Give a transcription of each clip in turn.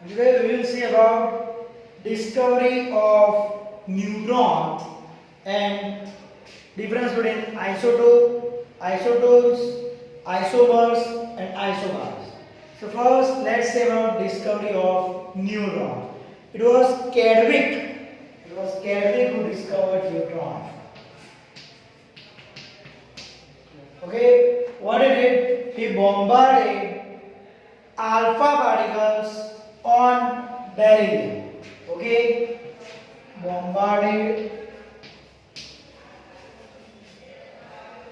Today we will see about discovery of neutron and difference between isotope, isotopes, isomers and isomers. So first let's say about discovery of neutron. It was Chadwick. It was Chadwick who discovered neutron. Okay, what he did? He bombarded alpha particles on beryllium. Okay, bombarded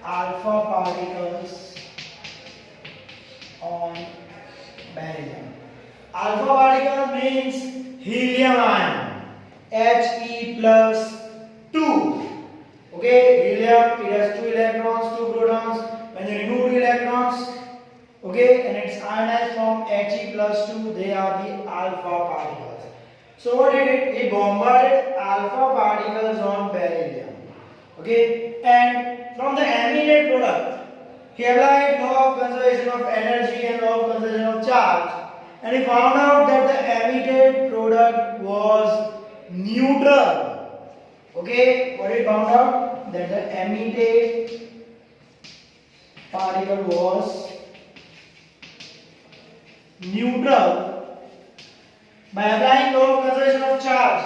alpha particles on beryllium. Alpha particle means helium ion, He plus 2. Okay, helium, it has 2 electrons, 2 protons. When you remove 2 electrons, okay, and it's ionized from He plus 2, they are the alpha particles. So what he did? He bombarded alpha particles on beryllium. Okay, and from the emitted product, he applied law of conservation of energy and law of conservation of charge, and he found out that the emitted product was neutral. Okay, what he found out? That the emitted particle was neutral by applying law of conservation of charge.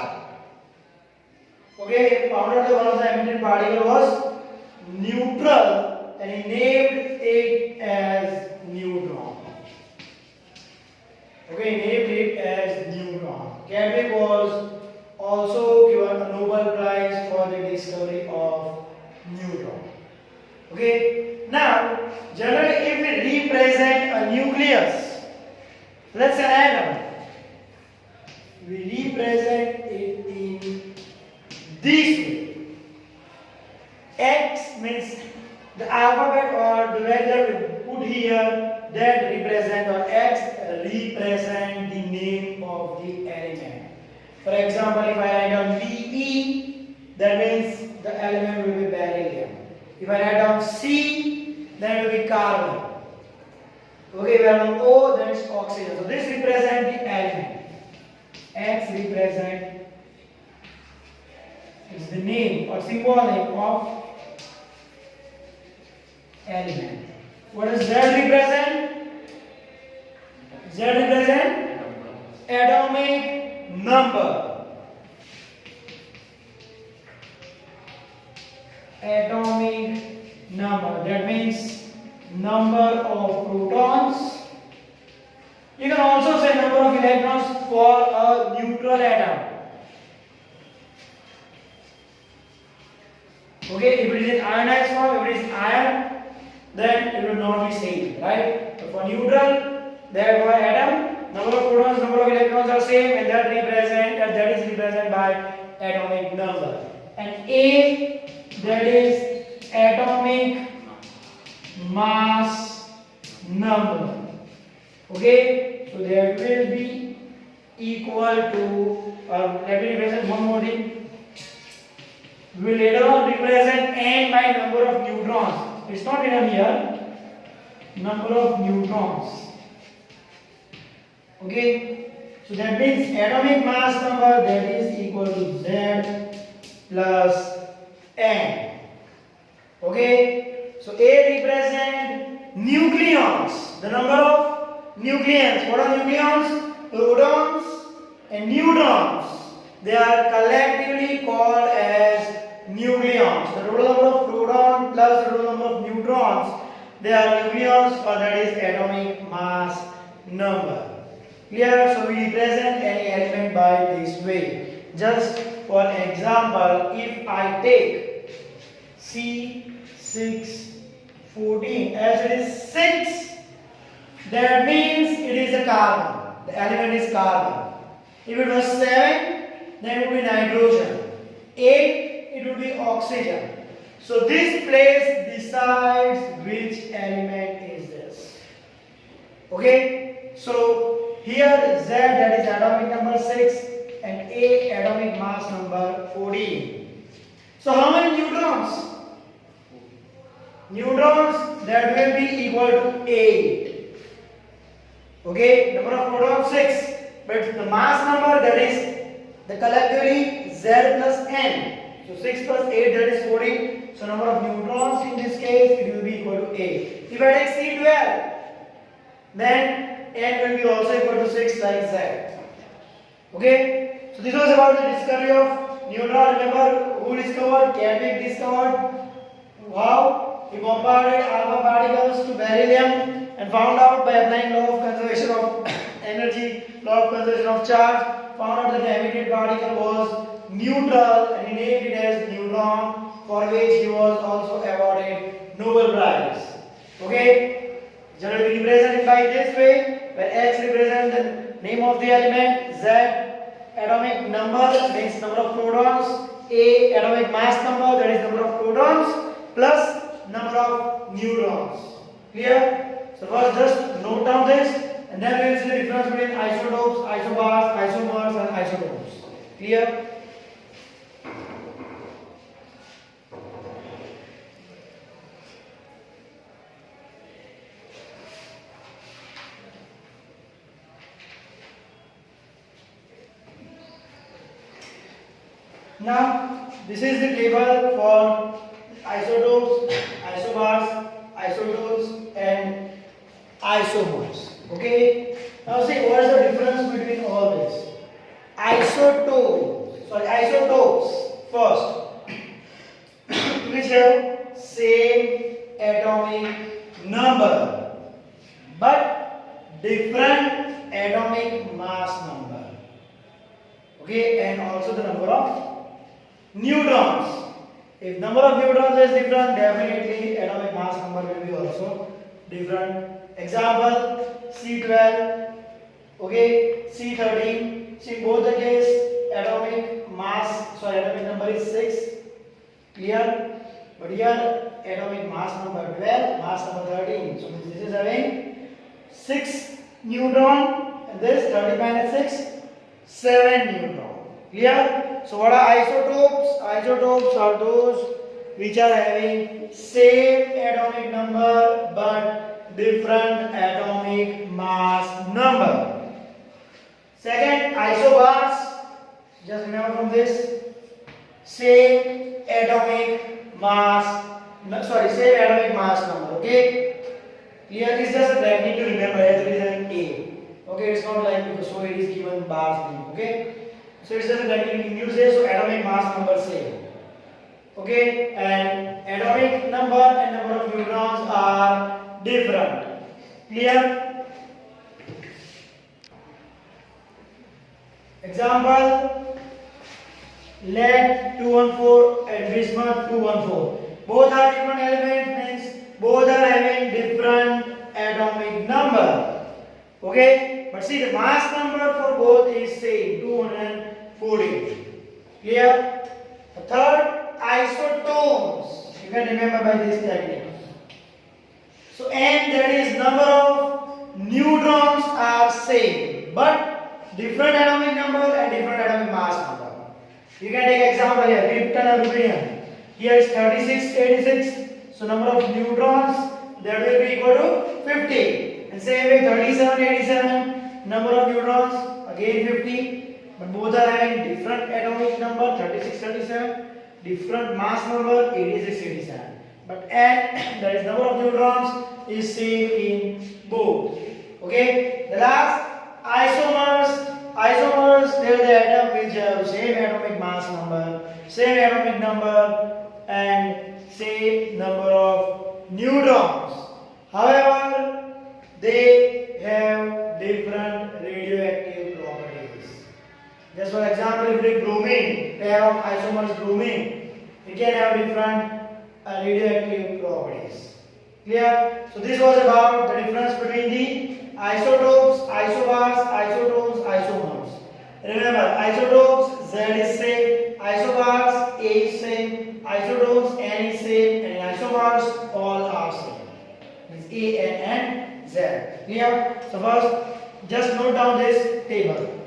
Okay, found out that one of the emitted particle was neutral and he named it as neutron. Okay, he named it as neutron. Chadwick was also given a Nobel Prize for the discovery of neutron. Okay, now generally if we represent a nucleus, let's say an atom, we represent it in this way. X means the alphabet or the letter we put here, that represent, or X represent the name of the element. For example, if I write down Be, that means the element will be beryllium. If I write down C, then it will be carbon. Okay, if I write down O, then it's oxygen. So this represents the element. X represent is the name or symbol name of element. What does Z represent? Z represent atomic number. Atomic number. That means number of protons. You can also say number of electrons for a neutral atom. Okay, if it is in ionized form, if it is ion, then it will not be same, right? So for neutral, therefore atom, number of protons, number of electrons are same, and that is represented by atomic number. And A, that is atomic mass number. Okay, so that will be equal to, let me represent one more thing. We will later on represent N by number of neutrons. It's not written here. Number of neutrons. Okay, so that means atomic mass number, that is equal to Z plus N. Okay, so A represent nucleons, the number of nucleons. What are nucleons? Protons and neutrons. They are collectively called as nucleons. The total number of protons plus the total number of neutrons, they are nucleons, or that is atomic mass number. Clear? So we represent any element by this way. Just for example, if I take C614 as it is 6, that means it is a carbon. The element is carbon. If it was 7, then it would be nitrogen. 8, it would be oxygen. So this place decides which element is this. Okay, so here Z, that is atomic number 6, and A, atomic mass number 14. So how many neutrons? Neutrons, that will be equal to 8. Okay, number of protons 6. but the mass number, that is the collectively Z plus N. So 6 plus 8, that is 14. So number of neutrons in this case, it will be equal to 8. If I take C12, then N will be also equal to 6 like Z. Okay, so this was about the discovery of neutron. Remember who discovered? Chadwick discovered. How? He bombarded alpha particles to beryllium and found out by applying law of conservation of energy, law of conservation of charge, found out that the emitted particle was neutral and he named it as neutron, for which he was also awarded Nobel Prize. Okay, generally represented by this way, where X represents the name of the element, Z atomic number, means number of protons, A atomic mass number, that is number of protons, plus number of neutrons. Clear? So first just note down this, and then we will see the difference between isotopes, isobars, isomers and isotopes. Clear? Now, this is the table for isotopes, isobars, isotopes and isomers. Okay? Now see, what is the difference between all this? Isotopes first, which have same atomic number but different atomic mass number. Okay, and also the number of neutrons. If number of neutrons is different, definitely atomic mass number will be also different. Example, C12, okay, C13. See, both the case atomic number is 6. Clear? But here atomic mass number 12, mass number 13. So this is having 6 neutron and this 30 minus 6, 7 neutron. Clear? So what are isotopes? Isotopes are those which are having same atomic number but different atomic mass number. Second, isobars, just remember from this, same atomic mass number. Okay, here is just a technique to remember, as it is an A. Okay, it's not like because so it is given bars name. Okay, so it's just a technique in use. So atomic mass number same. Okay, and atomic number and number of neutrons are different. Clear? Example, lead 214 and bismuth 214. Both are different elements, means both are having different atomic number. Okay, but see the mass number for both is same, 240. Clear? The third, isotones. You can remember by this technique. So n, that is number of neutrons are same, but different atomic number and different atomic mass number. You can take example here, krypton and rubidium. Here is 36, 86. So number of neutrons, that will be equal to 50. And same way 37, 87. Number of neutrons, again 50. But both are having different atomic number, 36, 37. Different mass number, 86, 87. But n, that is number of neutrons, is same in both. Okay. The last, isomers. Isomers, they are the atom which have same atomic mass number, same atomic number and same number of neutrons. However, they have different radioactive properties. Just for example, if we take bromine, pair of isomers bromine, it can have different radioactive properties. Clear? So this was about the difference between the isotopes, isobars, isotones, isomers. Remember, isotopes, Z is same, isobars, A is same, isotopes, N is same, and isomers, all are same. Means A, N, and Z. Clear? So first, just note down this table.